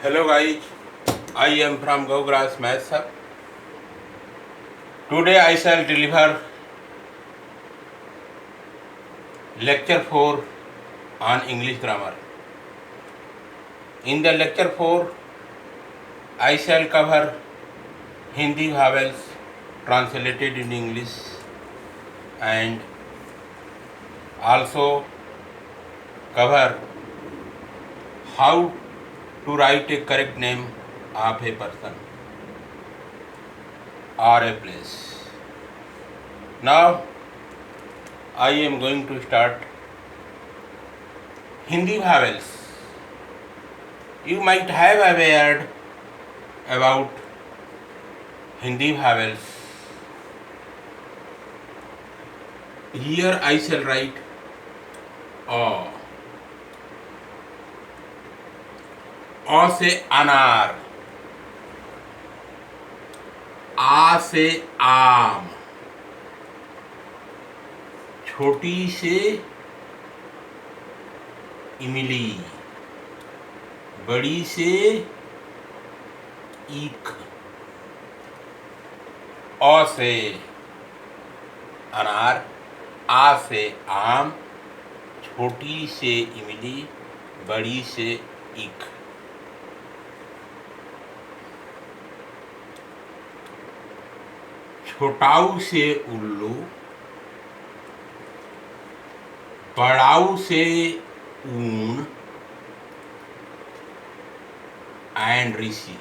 Hello guys, I am from Gogras Maths Hub. Today I shall deliver lecture 4 on English grammar. In the lecture 4, I shall cover Hindi vowels translated in English and also cover how to write a correct name of a person or a place. Now I am going to start Hindi vowels. You might have aware about Hindi vowels. Here I shall write A. A से अनार, आ से आम, छोटी से इमली, बड़ी से ईख। अ से अनार, आ से आम, छोटी से इमली, बड़ी से ईख। छोटाऊ से उल्लू, बड़ाऊ से ऊन एंड ऋषि।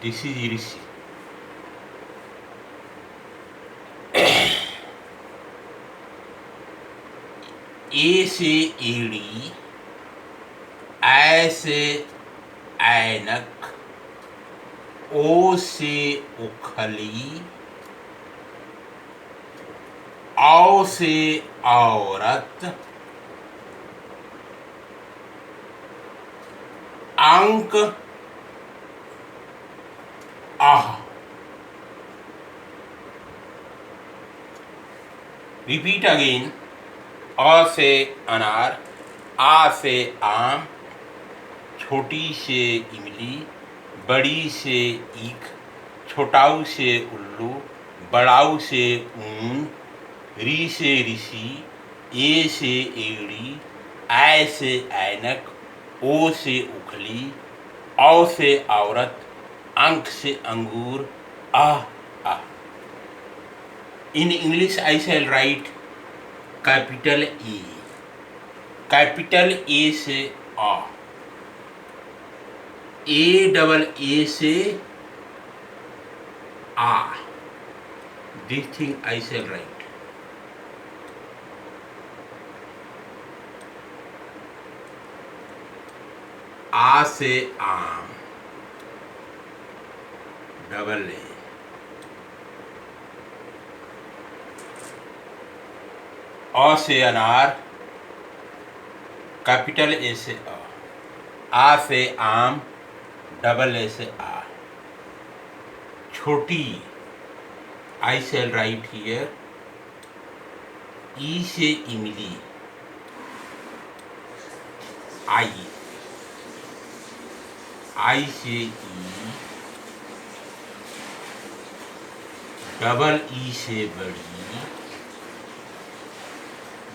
दिस इज ऋषि। ए से एड़ी, ऐ से ऐनक, ओ से उखली, औ से औरत, अंक आह। Repeat again. अ से अनार, आ से आम, छोटी से इमली, बड़ी से ईख, छोटाऊ से उल्लू, बड़ाऊ से ऊन, री से ऋषि, ए से एड़ी, ऐ से ऐनक, ओ से उखली, औ से औरत, अंक से अंगूर, आह आह। In English I shall write capital E. Capital A से आ, ए डबल ए से आ। This thing I shall write. आ से आम, डबल ए। अ से अनार, कैपिटल ए से आ से आम, डबल ए से आ। छोटी आई शैल राइट हियर, ई से इमली, आई, आई से ई, डबल ई से बड़ी,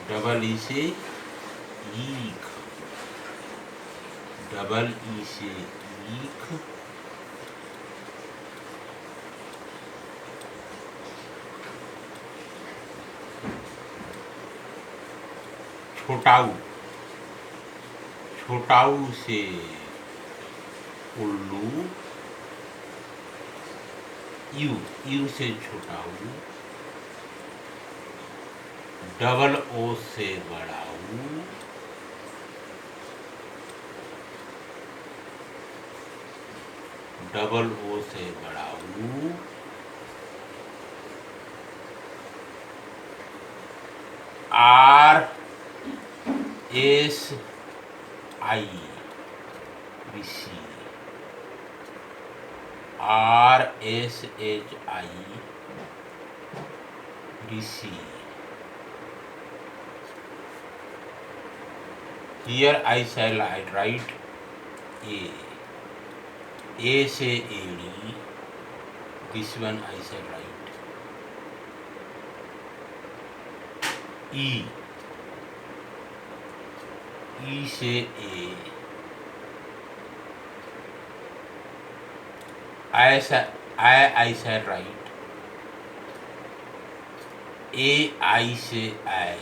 डबल ई से ईख, डबल ई से ईख, छोटाऊ, छोटाऊ से उल्लू, यू, यू से छोटाऊ, डबल ओ से बड़ाऊ, डबल ओ से बड़ाऊ, R S I, Rishi, R S H I, Rishi. Here I shall write A. A से AD. This one I shall write E. E से A. I shall write AI से I.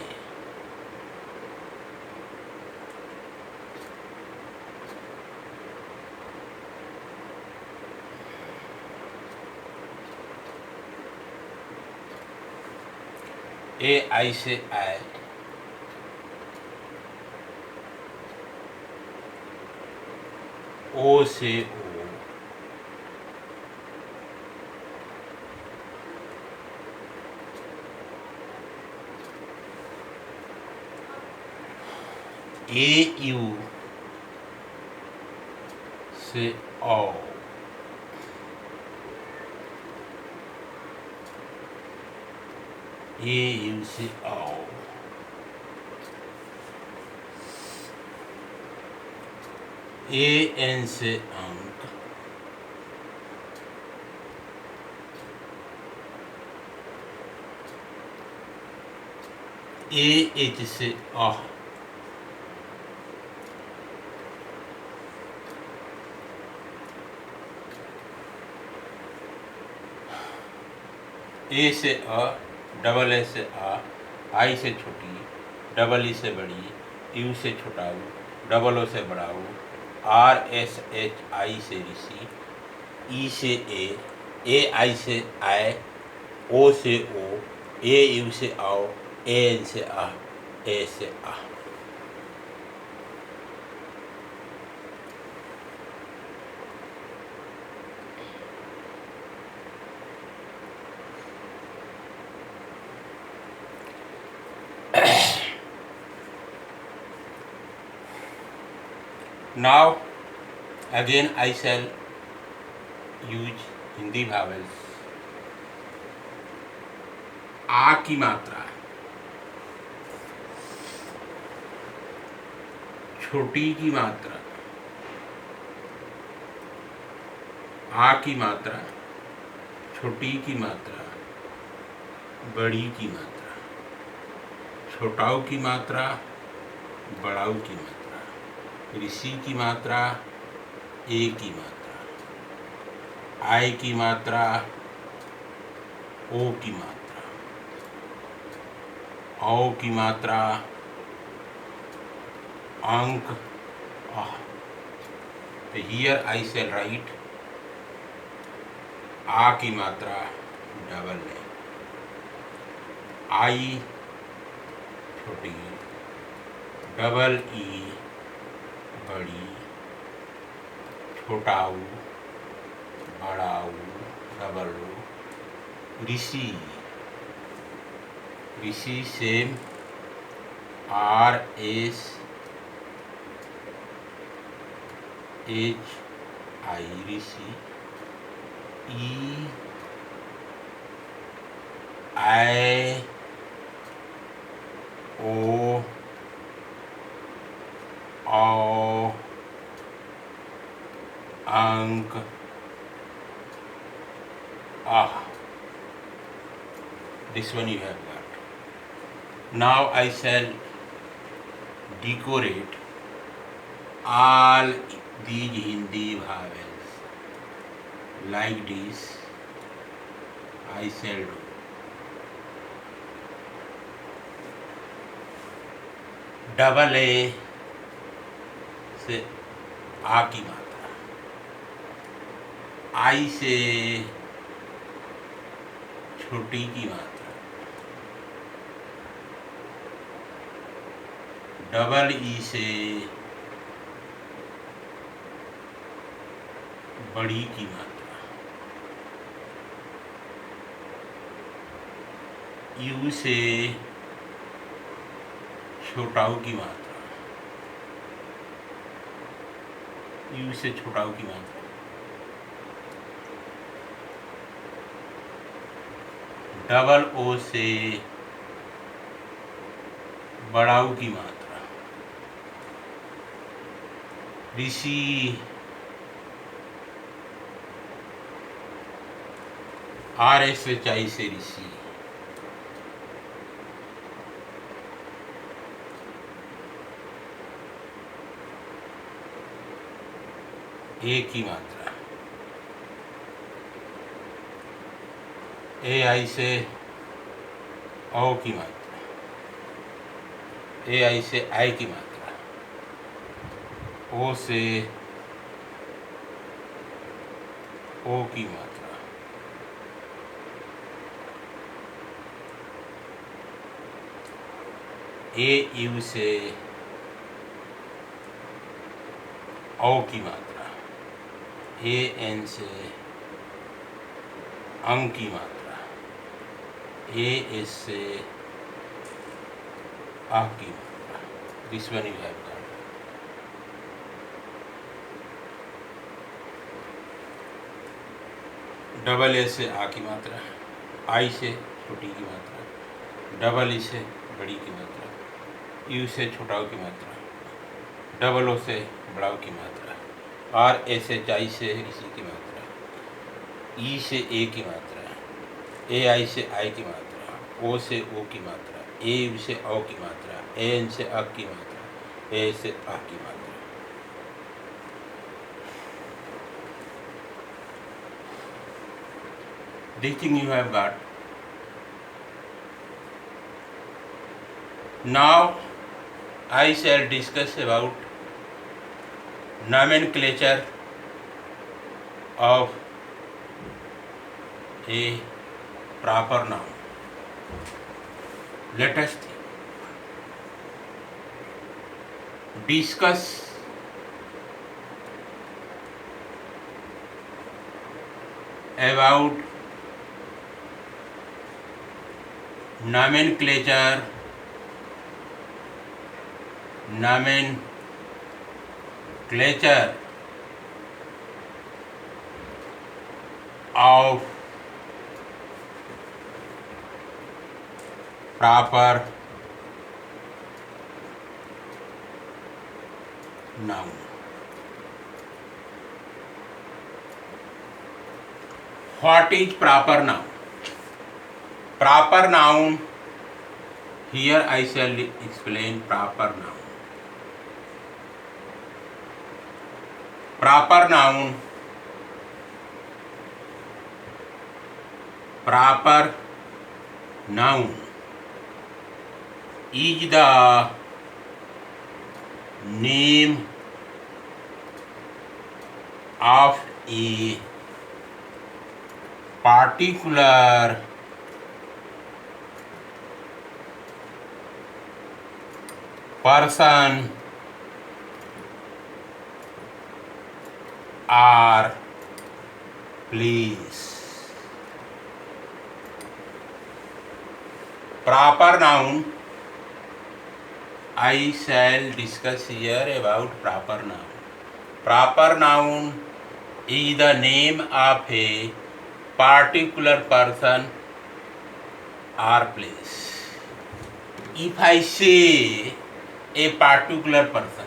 AI से I. O से O. AU से O. AU से O. AN से अंक. AH से आह. ए से अ, डबल ए से आ, आई से छोटी, डबल ई से बड़ी, यू से छोटा ऊ, डबल ओ से बड़ा ऊ, आर एस एच आई से ऋषि, ई से ए आई से आय, ओ से ओ, ए यू से आओ, ए एन से आ, ए से आ. Now again I shall use Hindi vowels. आ की मात्रा छोटी की मात्रा, आ की मात्रा छोटी की मात्रा, बड़ी की मात्रा, छोटाऊ की मात्रा, बड़ाऊ की मात्रा, ऋषि की मात्रा, ए की मात्रा, आई की मात्रा, ओ की मात्रा, औ की मात्रा, अंक आह. तो हियर आई शैल राइट आ की मात्रा डबल है, आई छोटी, डबल ई बड़ी, छोटाऊ, बड़ाऊ, double Rishi, Rishi same, R S H I Rishi, ई आई ओ औ अंक आह. This one you have got. Now I shall decorate all these Hindi vowels like this. I shall do. Double A से आ की मात्रा, आई से छोटी की मात्रा, डबल ई से बड़ी की मात्रा, यू से छोटाऊ की मात्रा, यू से छोटाऊ की मात्रा, डबल ओ से बड़ाऊ की मात्रा, ऋषि, RSHI से ऋषि, ए की मात्रा, AI से औ की मात्रा, AI से I की मात्रा, O से O की मात्रा, AU से औ की मात्रा, AN से अंग की मात्रा, AS से आ की मात्रा. This one you have got. Double A से आ की मात्रा, आई से छोटी की मात्रा, डबल ई से बड़ी की मात्रा, यू से छोटा की मात्रा, डबल ओ से बड़ा की मात्रा, RSHI से ऋषि की मात्रा, ई से ए की मात्रा, AI से आई की मात्रा, ओ से ओ की मात्रा, ए से औ की मात्रा, एन से अ की मात्रा, ए से आ की मात्रा. This thing you have got. Now I shall discuss about nomenclature of a proper noun. Let us discuss about nomenclature of proper noun. What is proper noun? Proper noun, here I shall explain proper noun. Proper noun is the name of a particular person or place. Proper noun, I shall discuss here about proper noun. Proper noun is the name of a particular person or place. If I say a particular person,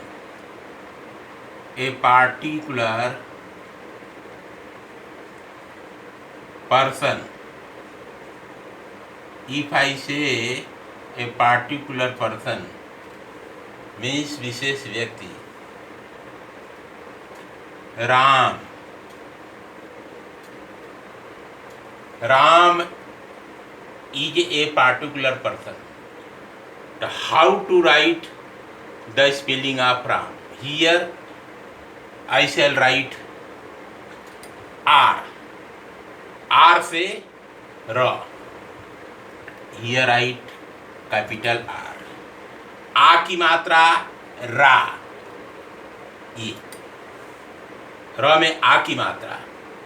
if I say a particular person means विशेष व्यक्ति, Ram is a particular person. How to write the spelling of Ram? Here I shall write R से R. Here write capital R. आ की मात्रा रा, ये र में आ की मात्रा,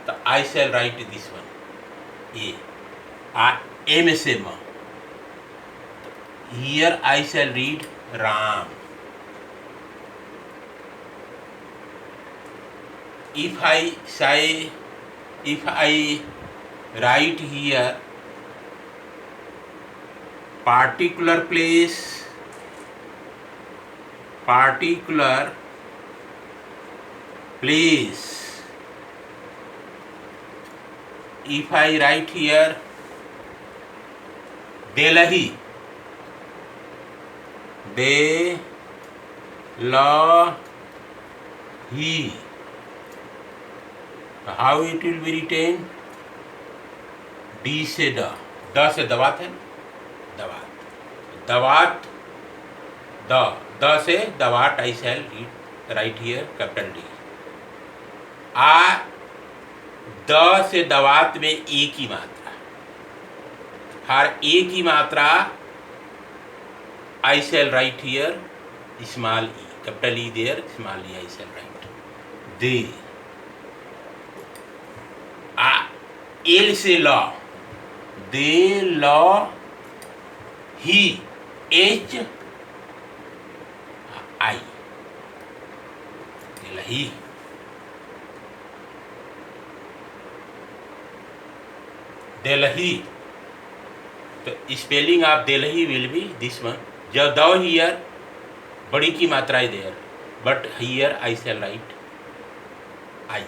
तो I shall write this one, ये एम से म. Here I shall read Ram. If I write here particular place, particular place. If I write here Delhi, Delhi, how it will be written? D से the से दवात है, दवात, दवात, the से दवात. I shall write here capital D. The से दवात में ए की मात्रा, हर ए की मात्रा I shall write here small e, capital E there, small e I shall write. दे. एल से लॉ, दे लॉ ही, एच आई, दिल्ली. दिल्ली, तो spelling of Delhi will be this one. जब द हियर बड़ी की मात्रा है there, but here I shall write I,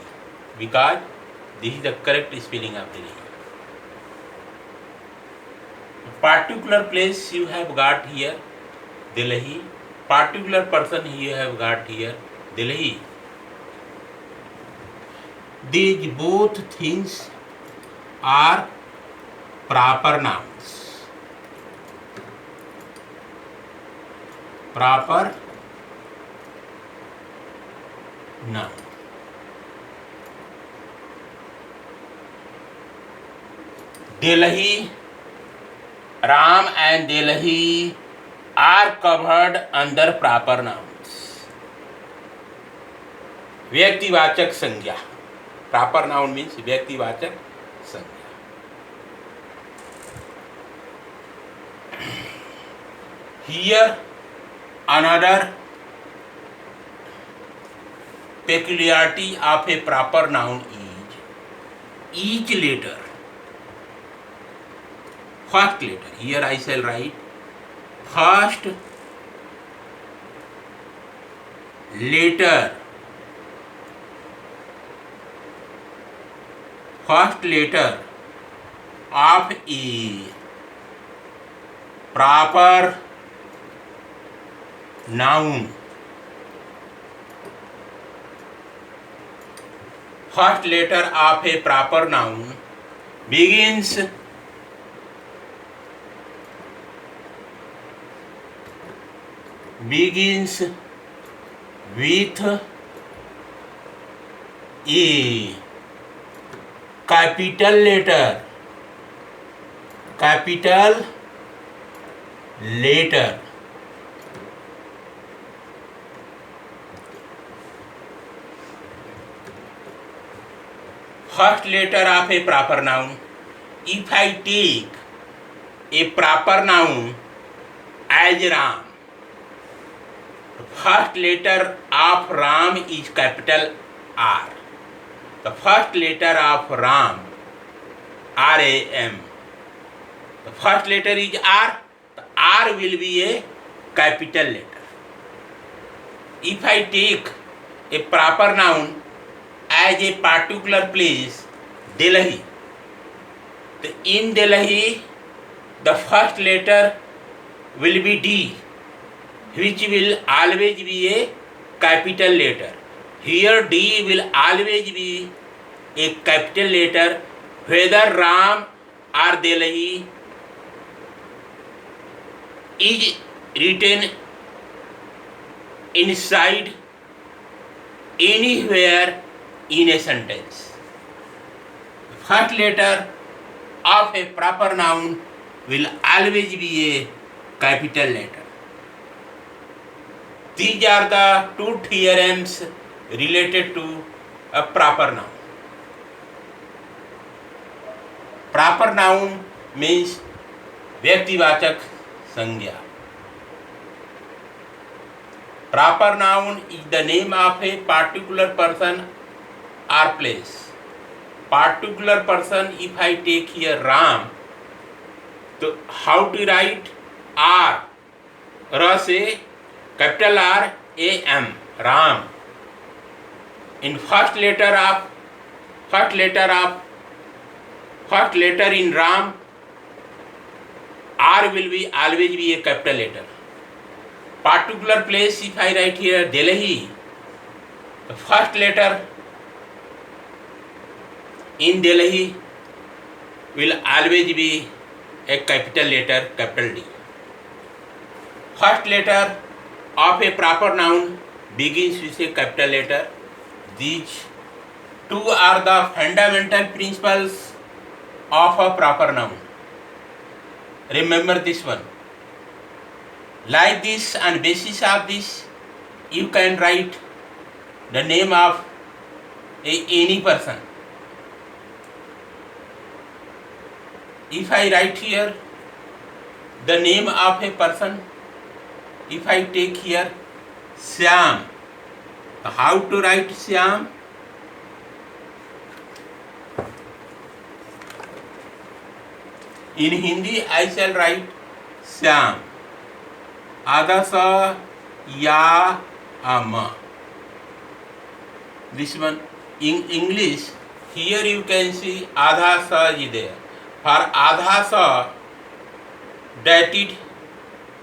because this is the correct spelling of Delhi. Particular place you have got here Delhi, particular person you have got here Delhi. These both things are proper nouns. Proper noun. Delhi, Ram and Delhi are covered under proper nouns. व्यक्तिवाचक संज्ञा. Proper noun means व्यक्तिवाचक संज्ञा. Here another peculiarity of a proper noun is each letter, first letter, here I shall write first letter, first letter of a proper noun, first letter of a proper noun begins with a capital letter, capital letter. First letter of a proper noun. If I take a proper noun as Ram, first letter of Ram is capital R. The first letter of Ram, R-A-M. The first letter is R. The R will be a capital letter. If I take a proper noun as a particular place, Delhi, in Delhi the first letter will be D, which will always be a capital letter. Here D will always be a capital letter, whether Ram or Delhi is written inside anywhere in a sentence. First letter of a proper noun will always be a capital letter. These are the two theorems related to a proper noun. Proper noun means व्यक्तिवाचक संज्ञा. Proper noun is the name of a particular person or place. Particular person, if I take here Ram, so how to write R? R से capital R A M, Ram. In first letter in Ram, R will be always be a capital letter. Particular place, if I write here Delhi, the first letter in Delhi will always be a capital letter, capital D. First letter of a proper noun begins with a capital letter. These two are the fundamental principles of a proper noun. Remember this one. Like this, on basis of this, you can write the name of any person. If I write here the name of a person, if I take here Syam, how to write Syam? In Hindi I shall write Syam. Adha sa ya ama. This one. In English, here you can see Adha sa is there. For Adha sa, dated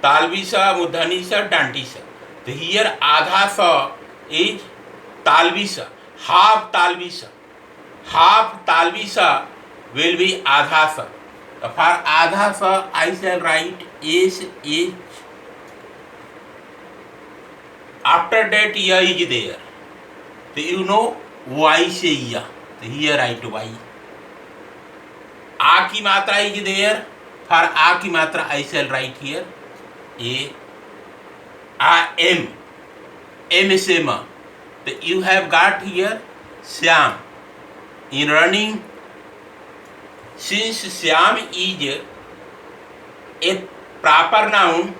Talvi sa, Mudhani sa, Danti sa. So here Adha sa is Talvi sa, half Talvi sa. Half Talvi sa will be Adha sa. So for Adha sa I shall write S H. After that ya is there. So you know Y से ya. So here write Y. A की मात्रा is there. For A की मात्रा I shall write here A. M. M से ma. So you have got here Syam. In running, since Syam is a proper noun,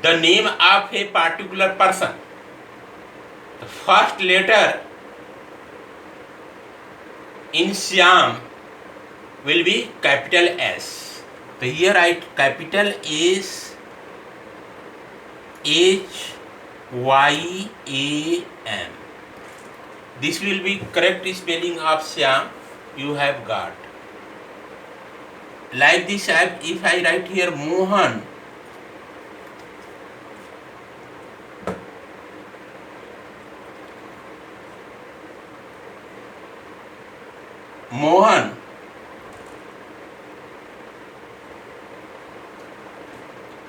the name of a particular person, the first letter in Syam will be capital S. So here write capital S H Y A M. This will be correct spelling of Syam you have got. Like this, if I write here Mohan, Mohan,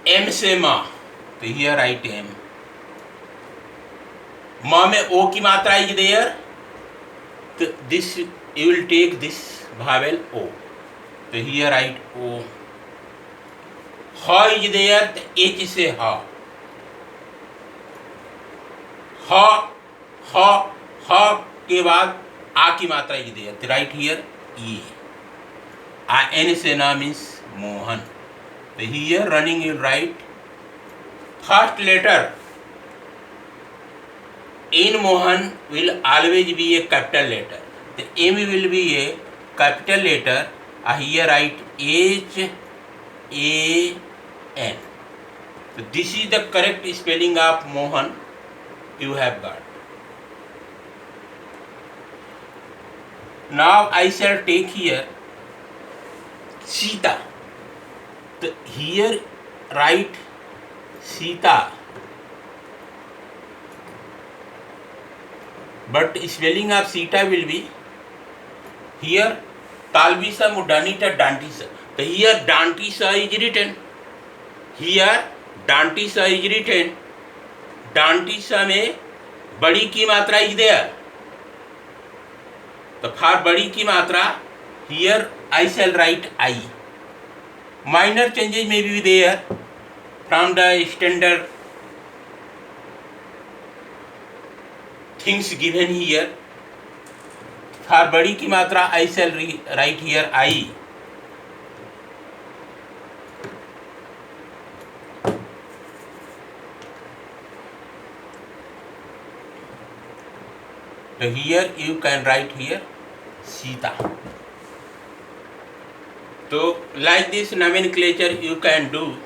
M से माँ, तो here write M. माँ में O की मात्रा is there, तो this you will take this vowel O. तो here write O. H is there, तो H से ha. Ha के बाद आ की मात्रा is there, तो write here E. N से ना means Mohan. So here running you write first letter in Mohan will always be a capital letter. The M will be a capital letter. Here write H A N. So this is the correct spelling of Mohan you have got. Now I shall take here Sita. So here write Sita, but spelling of Sita will be here Talvisa Mudanita Dantisa. So here Dantisa is written. Here Dantisa is written. Dantisa में बड़ी की मात्रा is there. तो for बड़ी की मात्रा here I shall write I. Minor changes may be there from the standard things given here. For बड़ी की मात्रा I shall write here I. So here you can write here Sita. So like this nomenclature you can do.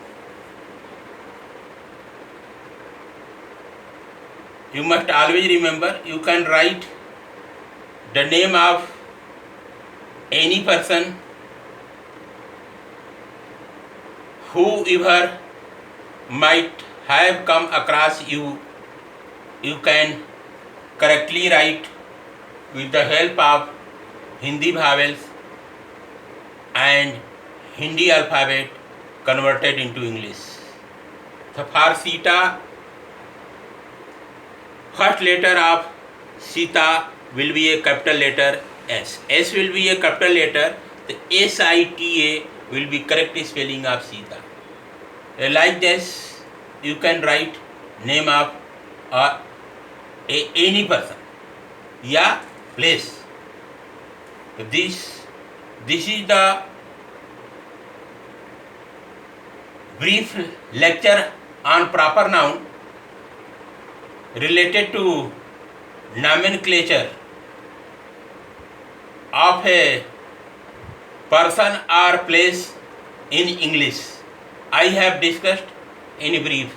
you must always remember, you can write the name of any person whoever might have come across you. You can correctly write with the help of Hindi vowels and Hindi alphabet converted into English. So for Sita, first letter of Sita will be a capital letter S. S will be a capital letter. The S-I-T-A will be correct spelling of Sita. Like this, you can write name of any person या place. This is the brief lecture on proper noun related to nomenclature of a person or place in English. I have discussed in brief.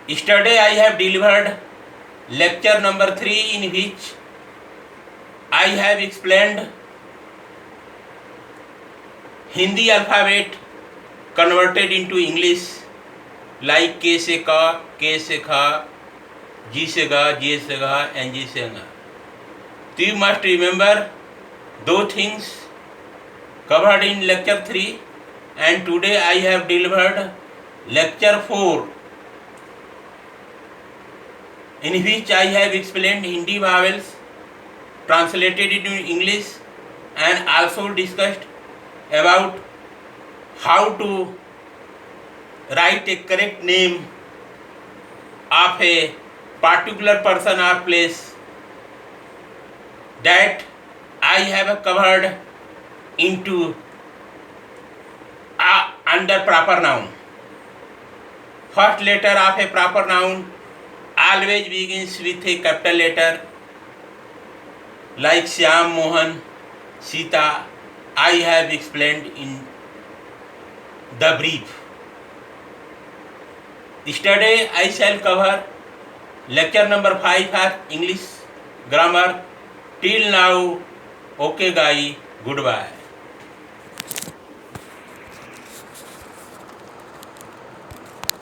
Yesterday I have delivered lecture number 3 in which I have explained Hindi alphabet converted into English like K से का, K से खा, G से गा, J से गा and G से गा. So you must remember those things covered in lecture 3, and today I have delivered lecture 4 in which I have explained Hindi vowels translated into English and also discussed about how to write a correct name of a particular person or place that I have covered into under proper noun. First letter of a proper noun always begins with a capital letter like Shyam, Mohan, Sita. I have explained in the brief. Yesterday I shall cover lecture number 5 for English grammar. Till now, okay guy, goodbye.